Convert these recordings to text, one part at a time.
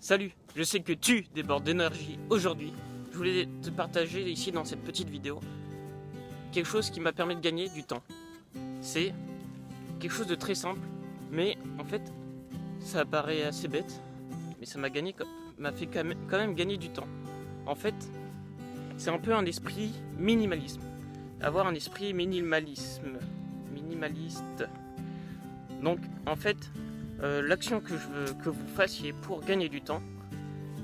Salut, je sais que tu débordes d'énergie aujourd'hui. Je voulais te partager ici dans cette petite vidéo quelque chose qui m'a permis de gagner du temps. C'est quelque chose de très simple, mais en fait, ça paraît assez bête, mais ça m'a fait quand même gagner du temps. En fait, c'est un peu un esprit minimalisme. Avoir un esprit minimaliste. Donc, en fait, l'action que je veux que vous fassiez pour gagner du temps,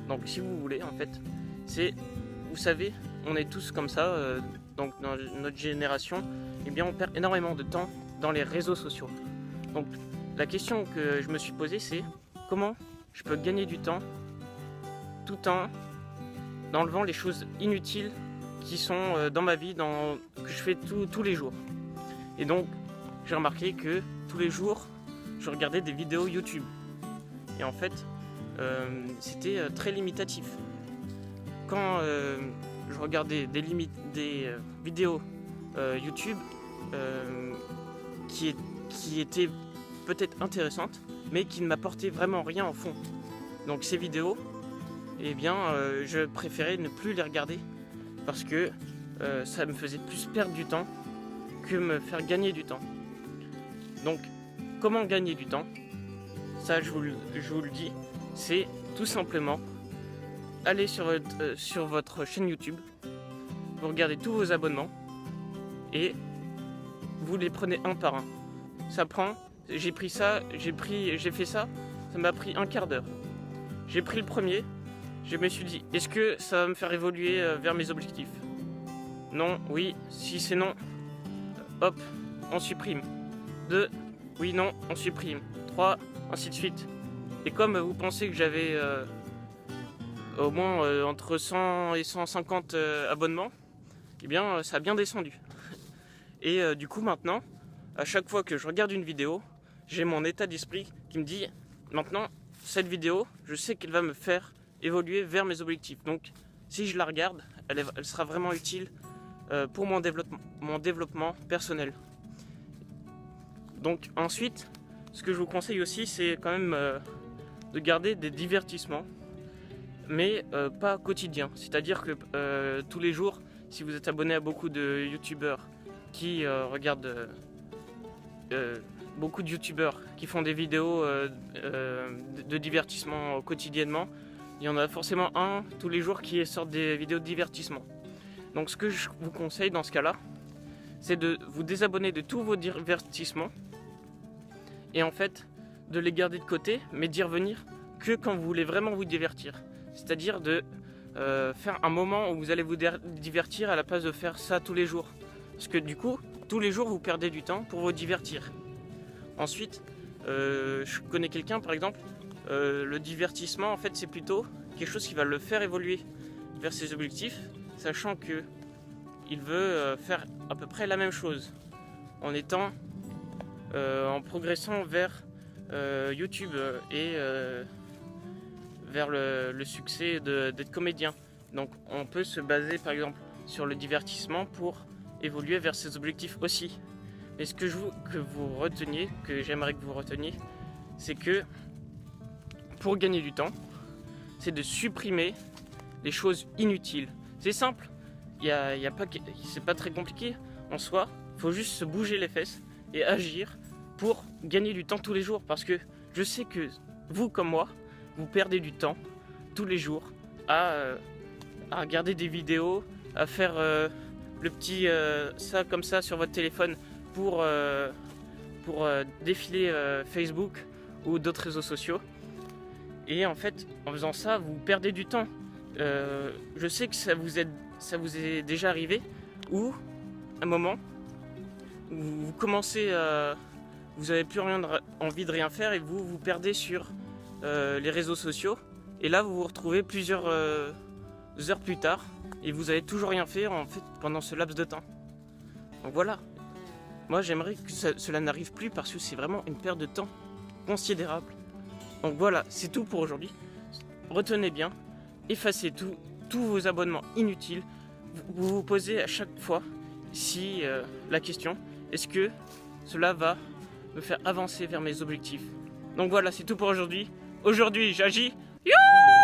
donc si vous voulez, en fait, c'est, vous savez, on est tous comme ça, donc dans notre génération, eh bien on perd énormément de temps dans les réseaux sociaux. Donc la question que je me suis posée, c'est comment je peux gagner du temps tout en enlevant les choses inutiles qui sont dans ma vie, que je fais tous les jours. Et donc j'ai remarqué que tous les jours je regardais des vidéos YouTube et en fait c'était très limitatif. Quand je regardais des vidéos YouTube qui étaient peut-être intéressantes mais qui ne m'apportaient vraiment rien au fond, donc ces vidéos, eh bien je préférais ne plus les regarder parce que ça me faisait plus perdre du temps que me faire gagner du temps. Donc comment gagner du temps? Ça, je vous le dis, c'est tout simplement aller sur votre chaîne YouTube, vous regardez tous vos abonnements et vous les prenez un par un. Ça prend, j'ai fait ça, ça m'a pris un quart d'heure. J'ai pris le premier, je me suis dit, est-ce que ça va me faire évoluer vers mes objectifs? Non, oui, si c'est non, hop, on supprime. 2, oui, non, on supprime. 3, ainsi de suite. Et comme vous pensez que j'avais au moins entre 100 et 150 abonnements, eh bien ça a bien descendu. Et du coup maintenant, à chaque fois que je regarde une vidéo, j'ai mon état d'esprit qui me dit, maintenant, cette vidéo, je sais qu'elle va me faire évoluer vers mes objectifs. Donc si je la regarde, elle sera vraiment utile pour mon développement personnel. Donc ensuite, ce que je vous conseille aussi, c'est quand même de garder des divertissements, mais pas quotidiens. C'est-à-dire que tous les jours, si vous êtes abonné à beaucoup de youtubeurs qui regardent beaucoup de youtubeurs qui font des vidéos de divertissement quotidiennement, il y en a forcément un tous les jours qui sort des vidéos de divertissement. Donc ce que je vous conseille dans ce cas-là, c'est de vous désabonner de tous vos divertissements et en fait de les garder de côté, mais d'y revenir que quand vous voulez vraiment vous divertir. C'est-à-dire de faire un moment où vous allez vous divertir à la place de faire ça tous les jours. Parce que du coup, tous les jours vous perdez du temps pour vous divertir. Ensuite, je connais quelqu'un par exemple, le divertissement en fait c'est plutôt quelque chose qui va le faire évoluer vers ses objectifs, sachant que il veut faire à peu près la même chose en progressant vers YouTube et vers le succès d'être comédien. Donc on peut se baser par exemple sur le divertissement pour évoluer vers ses objectifs aussi. Mais ce que j'aimerais que vous reteniez, c'est que pour gagner du temps, c'est de supprimer les choses inutiles. C'est simple, c'est pas très compliqué en soi, il faut juste se bouger les fesses et agir pour gagner du temps tous les jours. Parce que je sais que vous comme moi, vous perdez du temps tous les jours à regarder des vidéos, à faire le petit ça comme ça sur votre téléphone pour défiler Facebook ou d'autres réseaux sociaux. Et en fait, en faisant ça, vous perdez du temps. Je sais que ça vous est déjà arrivé, où à un moment où vous commencez vous n'avez plus envie de rien faire et vous perdez sur les réseaux sociaux, et là vous vous retrouvez plusieurs heures plus tard et vous avez toujours rien fait en fait pendant ce laps de temps. Donc voilà, moi j'aimerais que cela n'arrive plus parce que c'est vraiment une perte de temps considérable. Donc voilà, c'est tout pour aujourd'hui. Retenez bien, effacez tous vos abonnements inutiles. Vous vous posez à chaque fois la question, est-ce que cela va me faire avancer vers mes objectifs? Donc voilà, c'est tout pour aujourd'hui. Aujourd'hui, j'agis. Youhou!